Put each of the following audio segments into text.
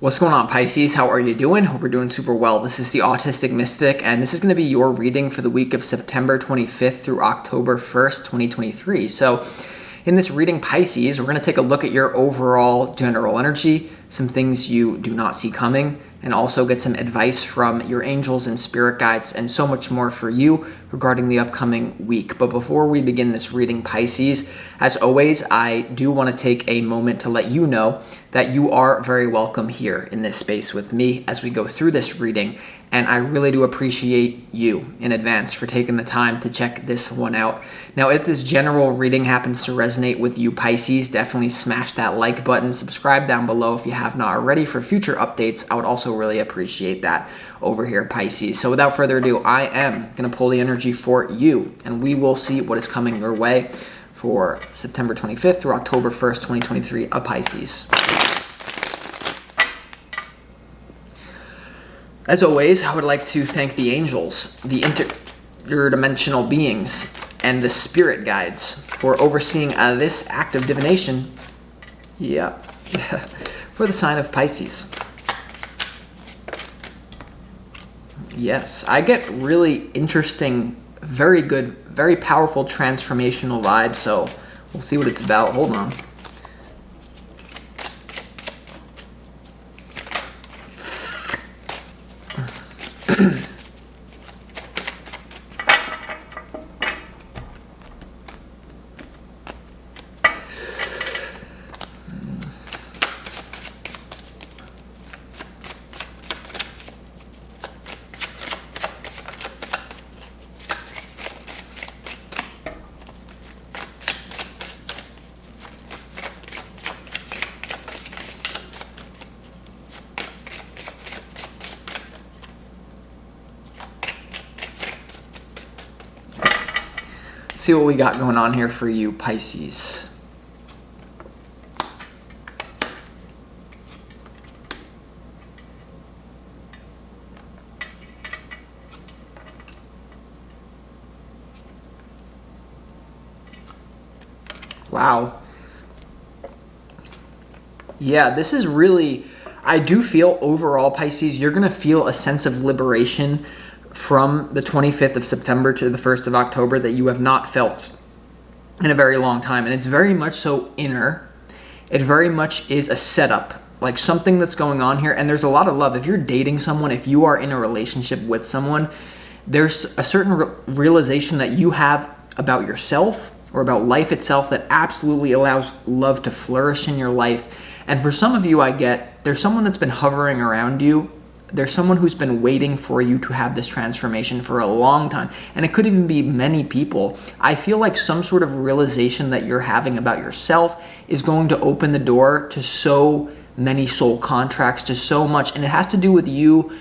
What's going on, Pisces? How are you doing? Hope you're doing super well. This is the Autistic Mystic, and this is going to be your reading for the week of September 25th through October 1st, 2023. So in this reading, Pisces, we're going to take a look at your overall general energy, some things you do not see coming, and also get some advice from your angels and spirit guides, and so much more for you regarding the upcoming week. But before we begin this reading, Pisces, as always, I do want to take a moment to let you know that you are very welcome here in this space with me as we go through this reading. And I really do appreciate you in advance for taking the time to check this one out. Now, if this general reading happens to resonate with you, Pisces, definitely smash that like button, subscribe down below if you have not already for future updates. I would also really appreciate that over here, Pisces. So without further ado, I am going to pull the energy for you, and we will see what is coming your way for September 25th through October 1st, 2023 of Pisces. As always, I would like to thank the angels, the interdimensional beings, and the spirit guides for overseeing this act of divination, for the sign of Pisces. Yes, I get really interesting, very good, very powerful transformational vibes, so we'll see what it's about. Hold on. See what we got going on here for you, Pisces. Wow. Yeah, this is really, I do feel overall, Pisces, you're going to feel a sense of liberation from the 25th of September to the 1st of October that you have not felt in a very long time. And it's very much so inner. It very much is a setup, like something that's going on here. And there's a lot of love. If you're dating someone, if you are in a relationship with someone, there's a certain realization that you have about yourself or about life itself that absolutely allows love to flourish in your life. And for some of you, there's someone that's been hovering around you. There's someone who's been waiting for you to have this transformation for a long time. And it could even be many people. I feel like some sort of realization that you're having about yourself is going to open the door to so many soul contracts, to so much. And it has to do with you,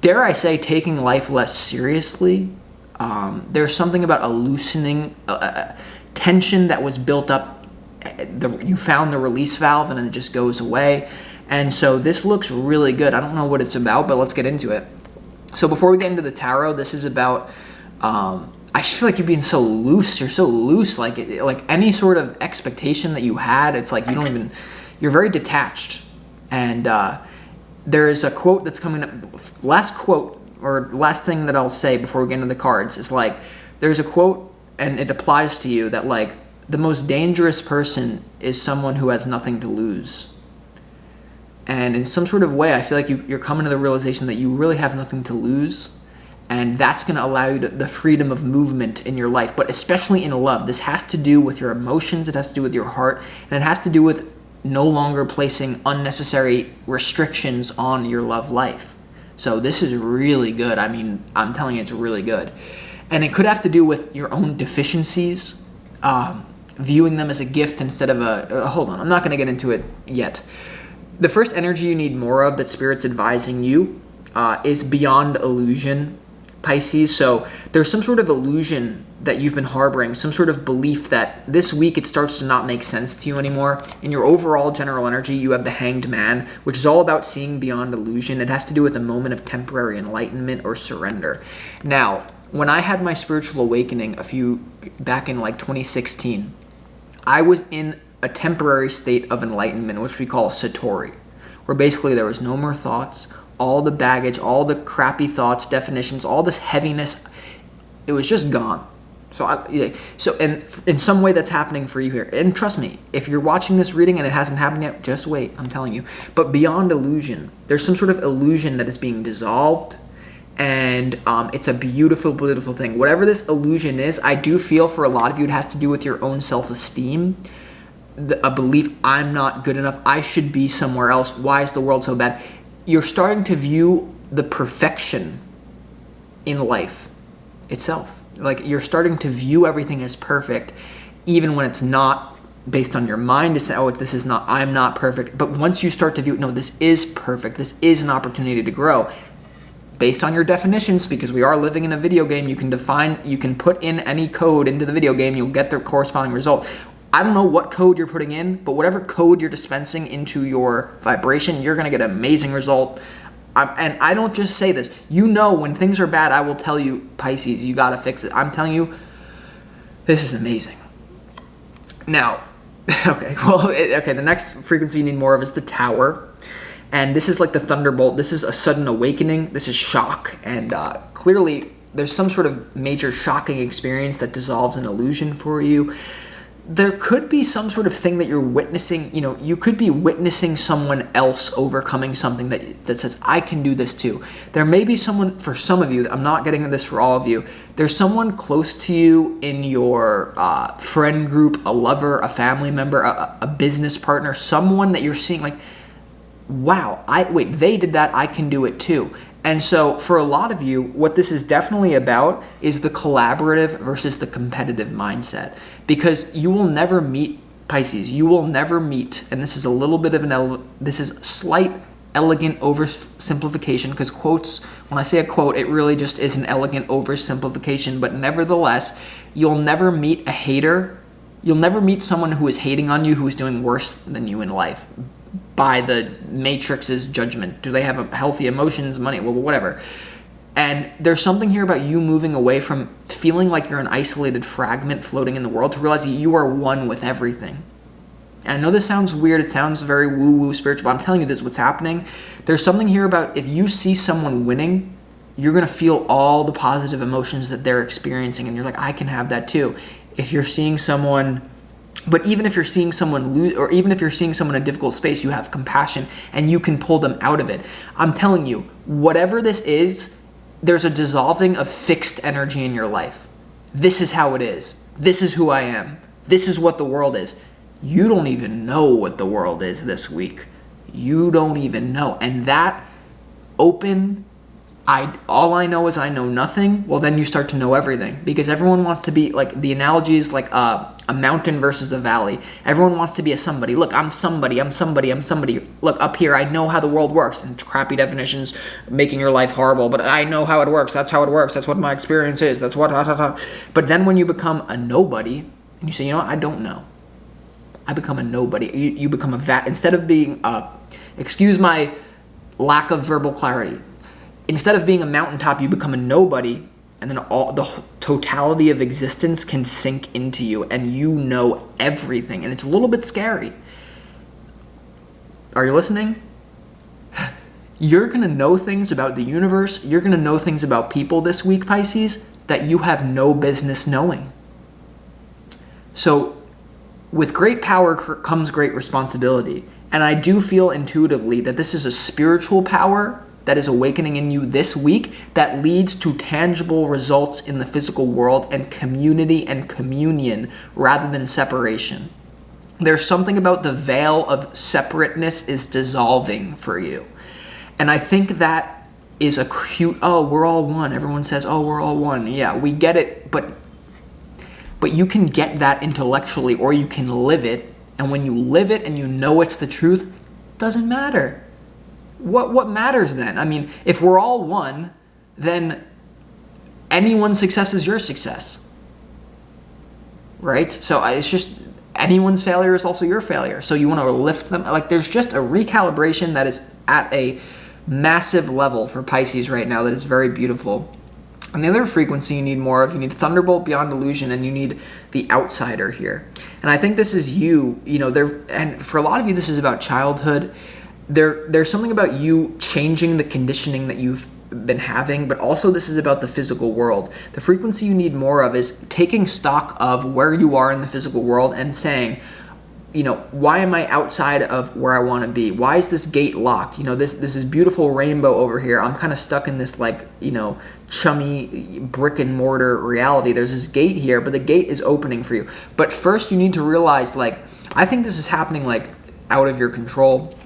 dare I say, taking life less seriously. There's something about a loosening tension that was built up. You found the release valve and then it just goes away. And so this looks really good. I don't know what it's about, but let's get into it. So before we get into the tarot, this is about, I just feel like you're being so loose. You're so loose, like any sort of expectation that you had, it's like you're very detached. And there's a quote that's coming up, last quote, or last thing that I'll say before we get into the cards, is like, there's a quote, and it applies to you, that like, the most dangerous person is someone who has nothing to lose. And in some sort of way, I feel like you're coming to the realization that you really have nothing to lose. And that's going to allow you the freedom of movement in your life. But especially in love, this has to do with your emotions. It has to do with your heart. And it has to do with no longer placing unnecessary restrictions on your love life. So this is really good. I mean, I'm telling you, it's really good. And it could have to do with your own deficiencies, viewing them as a gift instead of hold on, I'm not going to get into it yet. The first energy you need more of that Spirit's advising you is beyond illusion, Pisces. So there's some sort of illusion that you've been harboring, some sort of belief that this week it starts to not make sense to you anymore. In your overall general energy, you have the Hanged Man, which is all about seeing beyond illusion. It has to do with a moment of temporary enlightenment or surrender. Now, when I had my spiritual awakening back in like 2016, I was in a temporary state of enlightenment, which we call Satori, where basically there was no more thoughts, all the baggage, all the crappy thoughts, definitions, all this heaviness, it was just gone. So in some way that's happening for you here. And trust me, if you're watching this reading and it hasn't happened yet, just wait, I'm telling you. But beyond illusion, there's some sort of illusion that is being dissolved, and it's a beautiful, beautiful thing. Whatever this illusion is, I do feel for a lot of you it has to do with your own self-esteem, a belief, I'm not good enough, I should be somewhere else, why is the world so bad? You're starting to view the perfection in life itself. Like, you're starting to view everything as perfect, even when it's not, based on your mind to say, oh, this is not, I'm not perfect. But once you start to view, no, this is perfect, this is an opportunity to grow, based on your definitions, because we are living in a video game, you can put in any code into the video game, you'll get the corresponding result. I don't know what code you're putting in, but whatever code you're dispensing into your vibration, you're going to get an amazing result. And I don't just say this. You know, when things are bad, I will tell you, Pisces, you got to fix it. I'm telling you, this is amazing. Now, the next frequency you need more of is the Tower. And this is like the thunderbolt. This is a sudden awakening. This is shock. And clearly, there's some sort of major shocking experience that dissolves an illusion for you. There could be some sort of thing that you're witnessing. You could be witnessing someone else overcoming something that says, I can do this too. There may be someone, for some of you, I'm not getting this for all of you, there's someone close to you in your friend group, a lover, a family member, a business partner, someone that you're seeing like, wow, they did that, I can do it too. And so for a lot of you, what this is definitely about is the collaborative versus the competitive mindset. Because you will never meet, Pisces, you will never meet, and this is a little bit of this is slight, elegant oversimplification, because quotes, when I say a quote, it really just is an elegant oversimplification, but nevertheless, you'll never meet a hater. You'll never meet someone who is hating on you, who is doing worse than you in life by the Matrix's judgment. Do they have healthy emotions, money, well, whatever. And there's something here about you moving away from feeling like you're an isolated fragment floating in the world to realizing you are one with everything. And I know this sounds weird, it sounds very woo-woo spiritual, but I'm telling you this is what's happening. There's something here about if you see someone winning, you're going to feel all the positive emotions that they're experiencing, and you're like, I can have that too. If you're seeing someone... But even if you're seeing someone lose, or even if you're seeing someone in a difficult space, you have compassion and you can pull them out of it. I'm telling you, whatever this is, there's a dissolving of fixed energy in your life. This is how it is. This is who I am. This is what the world is. You don't even know what the world is this week. You don't even know. And that open, all I know is I know nothing, well, then you start to know everything. Because everyone wants to be, like, the analogy is like a mountain versus a valley. Everyone wants to be a somebody. Look, I'm somebody. Look, up here, I know how the world works. And crappy definitions, making your life horrible. But I know how it works. That's how it works. That's what my experience is. That's what... But then when you become a nobody, and you say, you know what, I don't know. I become a nobody. You become a instead of being excuse my lack of verbal clarity. Instead of being a mountaintop, you become a nobody, and then all the totality of existence can sink into you, and you know everything, and it's a little bit scary. Are you listening? You're going to know things about the universe, you're going to know things about people this week, Pisces, that you have no business knowing. So, with great power comes great responsibility, and I do feel intuitively that this is a spiritual power that is awakening in you this week that leads to tangible results in the physical world and community and communion rather than separation. There's something about the veil of separateness is dissolving for you. And I think that is a cute, oh, we're all one. Everyone says, oh, we're all one. Yeah, we get it, but you can get that intellectually or you can live it. And when you live it and you know it's the truth, it doesn't matter. What matters then? I mean, if we're all one, then anyone's success is your success, right? So it's just anyone's failure is also your failure. So you want to lift them. Like, there's just a recalibration that is at a massive level for Pisces right now that is very beautiful. And the other frequency you need more of, you need Thunderbolt Beyond Illusion, and you need the Outsider here. And I think this is and for a lot of you, this is about childhood. there's something about you changing the conditioning that you've been having, but also this is about the physical world. The frequency you need more of is taking stock of where you are in the physical world and saying, why am I outside of where I want to be? Why is this gate locked? This is beautiful rainbow over here. I'm kind of stuck in this chummy brick and mortar reality. There's this gate here, but the gate is opening for you. But first you need to realize, I think this is happening out of your control.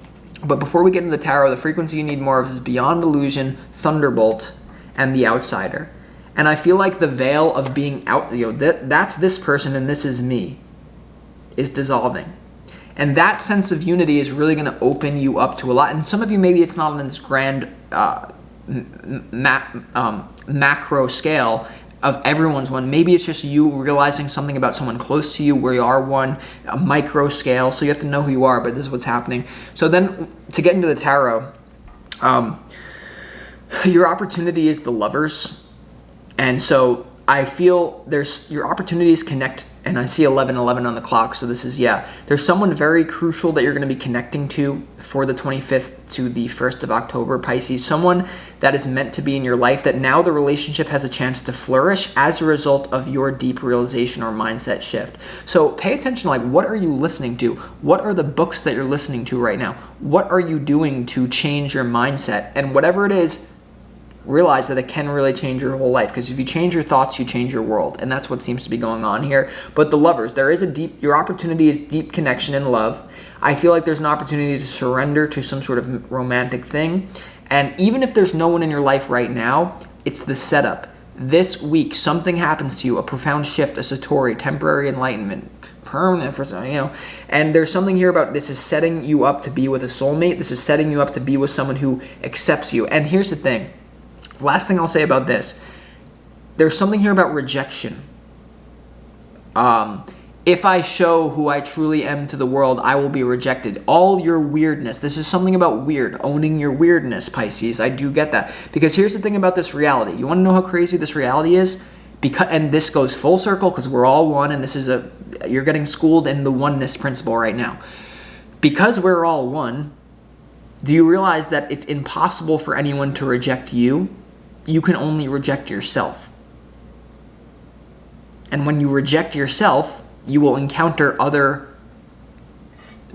But before we get into the tarot, the frequency you need more of is Beyond Illusion, Thunderbolt, and the Outsider. And I feel like the veil of being out, that's this person and this is me, is dissolving. And that sense of unity is really going to open you up to a lot. And some of you, maybe it's not on this grand macro scale of everyone's one. Maybe it's just you realizing something about someone close to you where you are one, a micro scale. So you have to know who you are, but this is what's happening. So then to get into the tarot, your opportunity is the Lovers. And so I feel your opportunities connect, and I see 11:11 on the clock. So this is, there's someone very crucial that you're going to be connecting to for the 25th to the 1st of October, Pisces. Someone that is meant to be in your life, that now the relationship has a chance to flourish as a result of your deep realization or mindset shift. So pay attention, what are you listening to? What are the books that you're listening to right now? What are you doing to change your mindset? And whatever it is, realize that it can really change your whole life, because if you change your thoughts, you change your world, and that's what seems to be going on here. But the Lovers, there is your opportunity is deep connection and love. I feel like there's an opportunity to surrender to some sort of romantic thing, and even if there's no one in your life right now, it's the setup. This week, something happens to you, a profound shift, a satori, temporary enlightenment, permanent for some, and there's something here about this is setting you up to be with a soulmate. This is setting you up to be with someone who accepts you. And here's the thing. Last thing I'll say about this, there's something here about rejection. If I show who I truly am to the world, I will be rejected. All your weirdness. This is something about weird, owning your weirdness, Pisces. I do get that. Because here's the thing about this reality. You want to know how crazy this reality is? And this goes full circle because we're all one, and you're getting schooled in the oneness principle right now. Because we're all one, do you realize that it's impossible for anyone to reject you? You can only reject yourself. And when you reject yourself, you will encounter other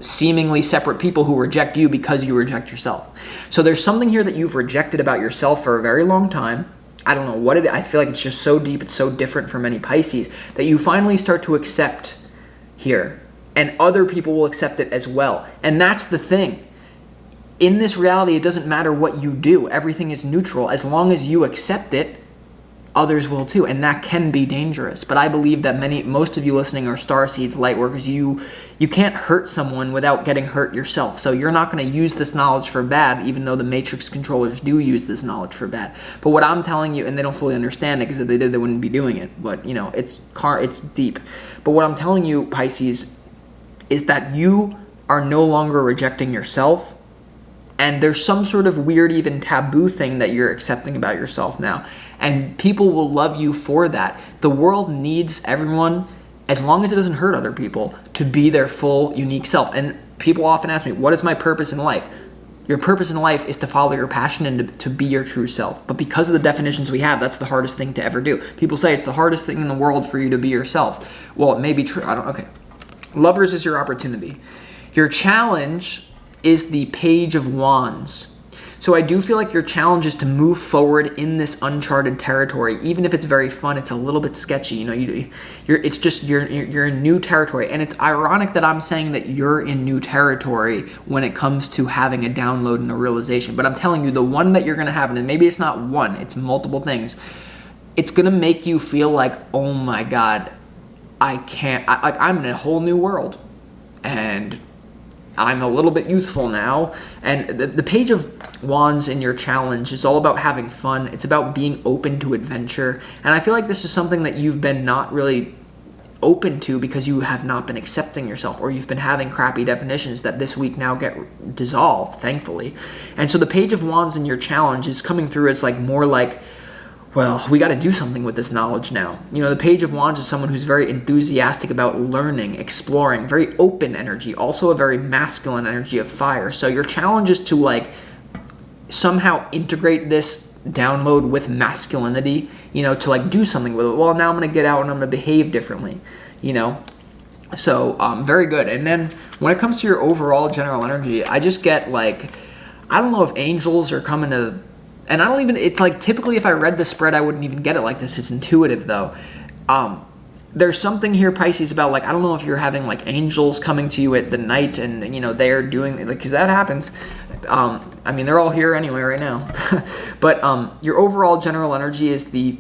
seemingly separate people who reject you because you reject yourself. So there's something here that you've rejected about yourself for a very long time. I don't know what it is. I feel like it's just so deep, it's so different for many Pisces, that you finally start to accept here. And other people will accept it as well. And that's the thing. In this reality, it doesn't matter what you do. Everything is neutral. As long as you accept it, others will too. And that can be dangerous. But I believe that most of you listening are starseeds, light workers. You can't hurt someone without getting hurt yourself. So you're not going to use this knowledge for bad, even though the Matrix controllers do use this knowledge for bad. But what I'm telling you, and they don't fully understand it, because if they did, they wouldn't be doing it. But, it's deep. But what I'm telling you, Pisces, is that you are no longer rejecting yourself. And there's some sort of weird, even taboo thing that you're accepting about yourself now. And people will love you for that. The world needs everyone, as long as it doesn't hurt other people, to be their full, unique self. And people often ask me, what is my purpose in life? Your purpose in life is to follow your passion and to be your true self. But because of the definitions we have, that's the hardest thing to ever do. People say it's the hardest thing in the world for you to be yourself. Well, it may be true. Okay. Lovers is your opportunity. Your challenge is the Page of Wands. So I do feel like your challenge is to move forward in this uncharted territory. Even if it's very fun, it's a little bit sketchy. You're in new territory. And it's ironic that I'm saying that you're in new territory when it comes to having a download and a realization. But I'm telling you, the one that you're going to have, and maybe it's not one, it's multiple things. It's going to make you feel like, oh my God, I'm in a whole new world. And I'm a little bit youthful now. And the Page of Wands in your challenge is all about having fun. It's about being open to adventure. And I feel like this is something that you've been not really open to because you have not been accepting yourself, or you've been having crappy definitions that this week now get dissolved, thankfully. And so the Page of Wands in your challenge is coming through as more like, Well, we got to do something with this knowledge now. You know, the Page of Wands is someone who's very enthusiastic about learning, exploring, very open energy, also a very masculine energy of fire. So your challenge is to like somehow integrate this download with masculinity, you know, to like do something with it. Well, now I'm going to get out and I'm going to behave differently, you know. So very good. And then when it comes to your overall general energy, I just get like, I don't know if angels are coming to, and I don't even, it's like typically if I read the spread, I wouldn't even get it like this. It's intuitive though. There's something here, Pisces, about like, I don't know if you're having like angels coming to you at the night and, you know, they're doing, like, because that happens. I mean, they're all here anyway right now. But your overall general energy is the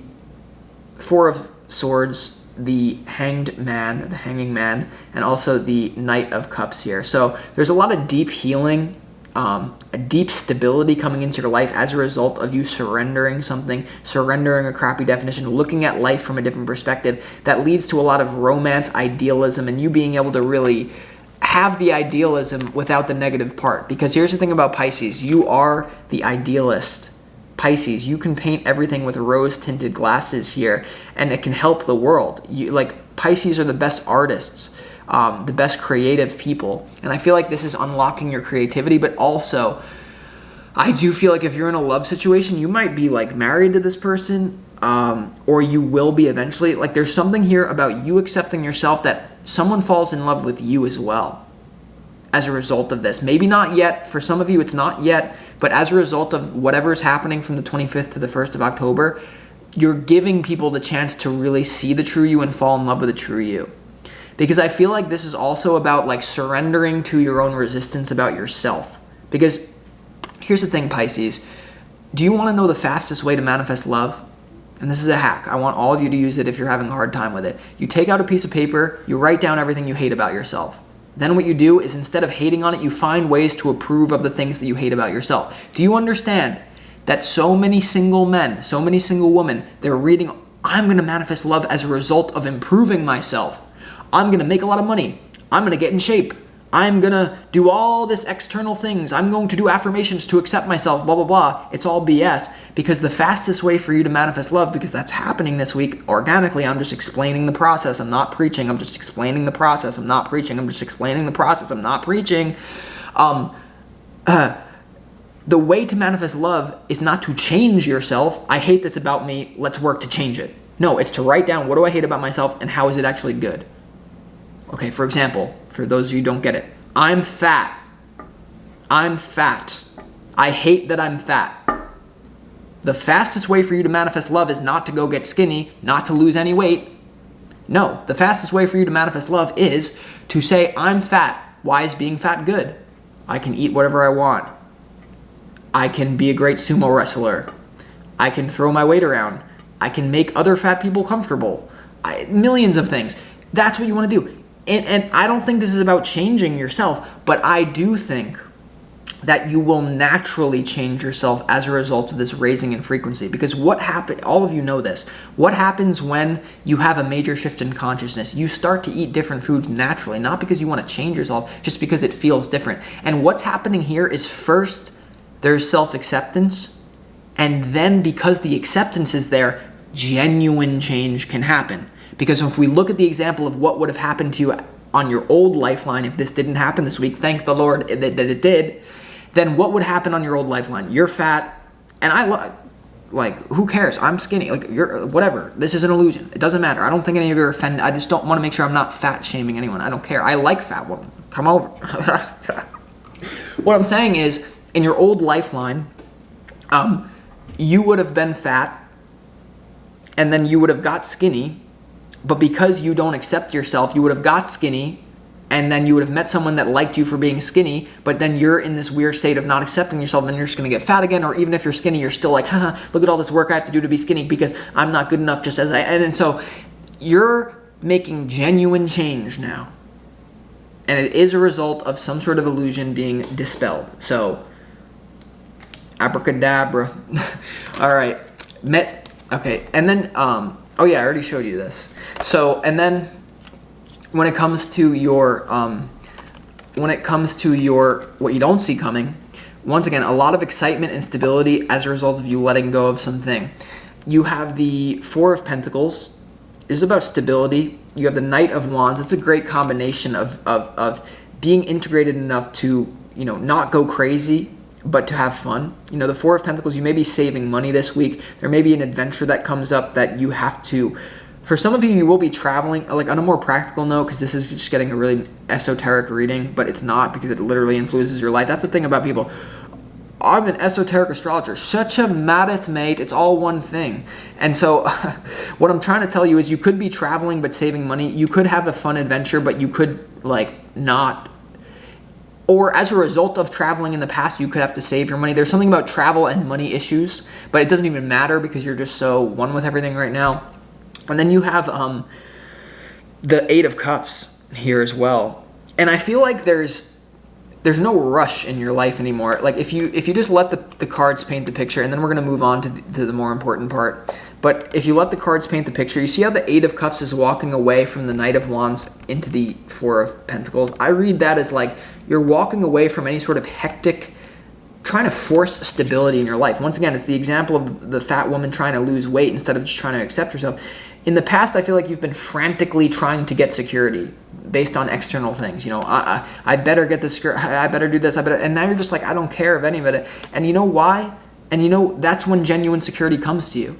Four of Swords, the Hanging Man, and also the Knight of Cups here. So there's a lot of deep healing, a deep stability coming into your life as a result of you surrendering something, surrendering a crappy definition, looking at life from a different perspective. That leads to a lot of romance, idealism, and you being able to really have the idealism without the negative part. Because here's the thing about Pisces, you are the idealist. Pisces, you can paint everything with rose-tinted glasses here, and it can help the world. Pisces are the best artists, the best creative people, and I feel like this is unlocking your creativity. But also, I do feel like if you're in a love situation, you might be like married to this person, or you will be eventually. Like, there's something here about you accepting yourself that someone falls in love with you as well as a result of this. Maybe not yet. For some of you, it's not yet. But as a result of whatever is happening from the 25th to the 1st of October, you're giving people the chance to really see the true you and fall in love with the true you. Because I feel like this is also about like surrendering to your own resistance about yourself. Because here's the thing, Pisces. Do you want to know the fastest way to manifest love? And this is a hack. I want all of you to use it if you're having a hard time with it. You take out a piece of paper, you write down everything you hate about yourself. Then what you do is, instead of hating on it, you find ways to approve of the things that you hate about yourself. Do you understand that so many single men, so many single women, they're reading, I'm going to manifest love as a result of improving myself. I'm going to make a lot of money. I'm going to get in shape. I'm going to do all this external things. I'm going to do affirmations to accept myself, blah, blah, blah. It's all BS, because the fastest way for you to manifest love, because that's happening this week organically, I'm just explaining the process. I'm not preaching. I'm just explaining the process. I'm not preaching. I'm just explaining the process. I'm not preaching. The way to manifest love is not to change yourself. I hate this about me. Let's work to change it. No, it's to write down, what do I hate about myself and how is it actually good? Okay, for example, for those of you who don't get it, I'm fat. I'm fat. I hate that I'm fat. The fastest way for you to manifest love is not to go get skinny, not to lose any weight. No, the fastest way for you to manifest love is to say, I'm fat. Why is being fat good? I can eat whatever I want. I can be a great sumo wrestler. I can throw my weight around. I can make other fat people comfortable. Millions of things. That's what you want to do. And I don't think this is about changing yourself, but I do think that you will naturally change yourself as a result of this raising in frequency. Because what happens, all of you know this, what happens when you have a major shift in consciousness? You start to eat different foods naturally, not because you want to change yourself, just because it feels different. And what's happening here is, first, there's self-acceptance, and then because the acceptance is there, genuine change can happen. Because if we look at the example of what would have happened to you on your old lifeline if this didn't happen this week, thank the Lord that it did, then what would happen on your old lifeline? You're fat, and who cares? I'm skinny. You're whatever. This is an illusion. It doesn't matter. I don't think any of you are offended. I just don't want to make sure I'm not fat shaming anyone. I don't care. I like fat women. Come over. What I'm saying is, in your old lifeline, you would have been fat, and then you would have got skinny. But because you don't accept yourself, you would have got skinny, and then you would have met someone that liked you for being skinny, but then you're in this weird state of not accepting yourself, and then you're just going to get fat again. Or even if you're skinny, you're still like, haha, look at all this work I have to do to be skinny because I'm not good enough just as I am. And so you're making genuine change now. And it is a result of some sort of illusion being dispelled. So, abracadabra. All right. Okay. And then, oh yeah, I already showed you this. So, and then when it comes to your, what you don't see coming, once again, a lot of excitement and stability as a result of you letting go of something. You have the Four of Pentacles. This is about stability. You have the Knight of Wands. It's a great combination of being integrated enough to, not go crazy, but to have fun. The Four of Pentacles, you may be saving money this week. There may be an adventure that comes up that you have to, for some of you, you will be traveling, like on a more practical note, because this is just getting a really esoteric reading, but it's not, because it literally influences your life. That's the thing about people. I'm an esoteric astrologer. Such a madeth, mate. It's all one thing. And so what I'm trying to tell you is you could be traveling but saving money. You could have a fun adventure, but you could not. Or as a result of traveling in the past, you could have to save your money. There's something about travel and money issues, but it doesn't even matter because you're just so one with everything right now. And then you have the Eight of Cups here as well. And I feel like there's no rush in your life anymore. Like if you just let the cards paint the picture, and then we're going to move on to the more important part. But if you let the cards paint the picture, you see how the Eight of Cups is walking away from the Knight of Wands into the Four of Pentacles. I read that as like you're walking away from any sort of hectic, trying to force stability in your life. Once again, it's the example of the fat woman trying to lose weight instead of just trying to accept herself. In the past, I feel like you've been frantically trying to get security based on external things. I better get this, I better do this, and now you're just like, I don't care of any of it. And you know why? And that's when genuine security comes to you.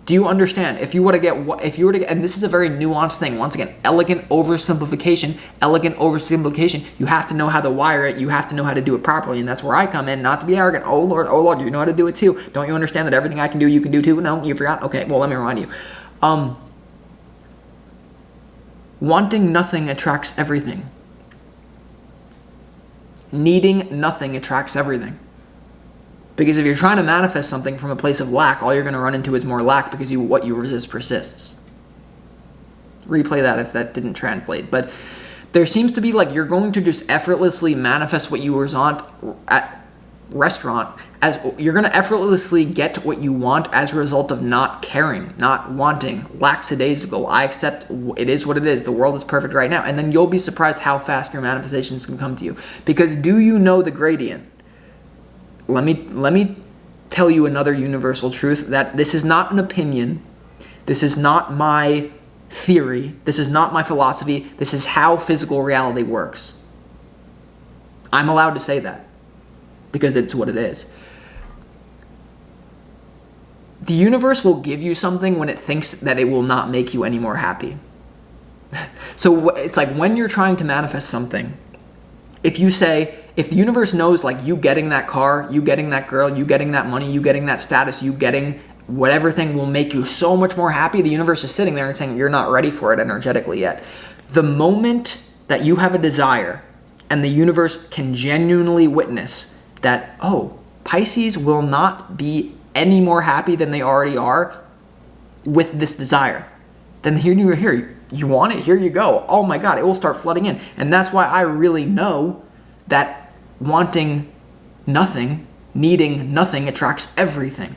Do you understand? If you were to get, and this is a very nuanced thing. Once again, elegant oversimplification. You have to know how to wire it. You have to know how to do it properly, and that's where I come in. Not to be arrogant. Oh Lord, you know how to do it too. Don't you understand that everything I can do, you can do too? No, you forgot. Okay, well let me remind you. Wanting nothing attracts everything. Needing nothing attracts everything. Because if you're trying to manifest something from a place of lack, all you're going to run into is more lack because what you resist persists. Replay that if that didn't translate. But there seems to be like you're going to just effortlessly manifest what you want at restaurant, as you're going to effortlessly get what you want as a result of not caring, not wanting, lackadaisical. I accept it is what it is. The world is perfect right now. And then you'll be surprised how fast your manifestations can come to you. Because do you know the gradient? Let me tell you another universal truth, that this is not an opinion. This is not my theory. This is not my philosophy. This is how physical reality works. I'm allowed to say that because it's what it is. The universe will give you something when it thinks that it will not make you any more happy. So it's like when you're trying to manifest something, if the universe knows like you getting that car, you getting that girl, you getting that money, you getting that status, you getting whatever thing will make you so much more happy, the universe is sitting there and saying you're not ready for it energetically yet. The moment that you have a desire and the universe can genuinely witness that, oh, Pisces will not be any more happy than they already are with this desire, then here you want it, here you go. Oh my God, it will start flooding in. And that's why I really know that wanting nothing, needing nothing attracts everything.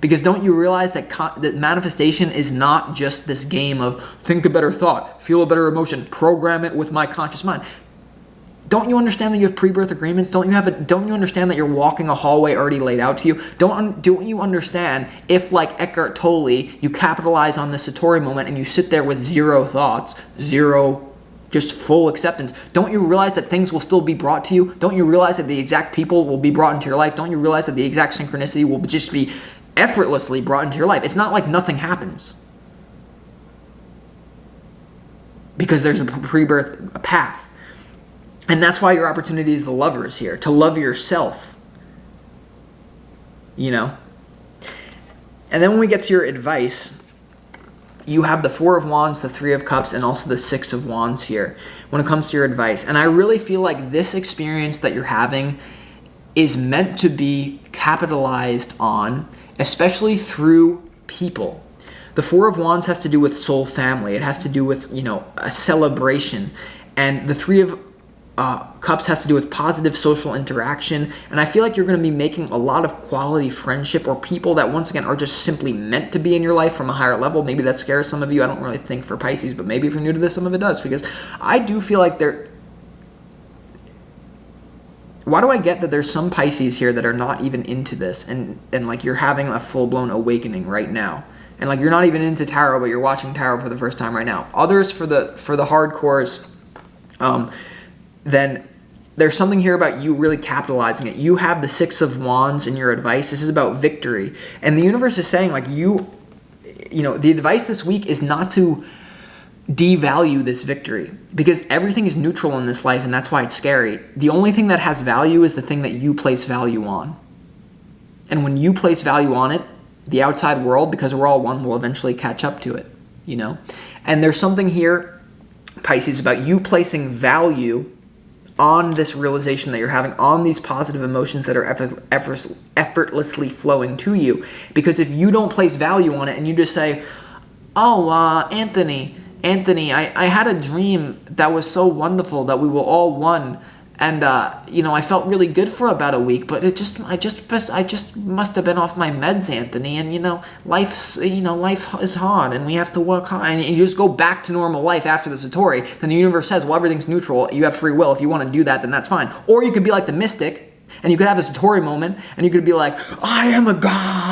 Because don't you realize that that manifestation is not just this game of think a better thought, feel a better emotion, program it with my conscious mind. Don't you understand that you have pre-birth agreements? Don't you understand that you're walking a hallway already laid out to you? Don't you understand if, like Eckhart Tolle, you capitalize on the Satori moment and you sit there with zero thoughts, just full acceptance? Don't you realize that things will still be brought to you? Don't you realize that the exact people will be brought into your life? Don't you realize that the exact synchronicity will just be effortlessly brought into your life? It's not like nothing happens. Because there's a pre-birth path. And that's why your opportunity as the lover is here, to love yourself. And then when we get to your advice, you have the Four of Wands, the Three of Cups, and also the Six of Wands here when it comes to your advice. And I really feel like this experience that you're having is meant to be capitalized on, especially through people. The Four of Wands has to do with soul family. It has to do with, a celebration. And the Three of Cups has to do with positive social interaction. And I feel like you're going to be making a lot of quality friendship, or people that once again are just simply meant to be in your life from a higher level. Maybe that scares some of you. I don't really think for Pisces, but maybe if you're new to this, some of it does, because I do feel like why do I get that there's some Pisces here that are not even into this, and like you're having a full-blown awakening right now, and like you're not even into tarot, but you're watching tarot for the first time right now. Others, for the hardcores, then there's something here about you really capitalizing it. You have the Six of Wands in your advice. This is about victory, and the universe is saying like you know, the advice this week is not to devalue this victory, because everything is neutral in this life, and that's why it's scary. The only thing that has value is the thing that you place value on. And when you place value on it, the outside world, because we're all one, will eventually catch up to it, you know? And there's something here, Pisces, about you placing value on this realization that you're having, on these positive emotions that are effortlessly flowing to you. Because if you don't place value on it and you just say, oh, Anthony, I had a dream that was so wonderful that we were all one, and you know, I felt really good for about a week, but I just must have been off my meds, Anthony, and you know, life is hard, and we have to work hard, and you just go back to normal life after the Satori. Then the universe says, well, everything's neutral. You have free will. If you want to do that, then that's fine. Or you could be like the mystic, and you could have a Satori moment, and you could be like, I am a god.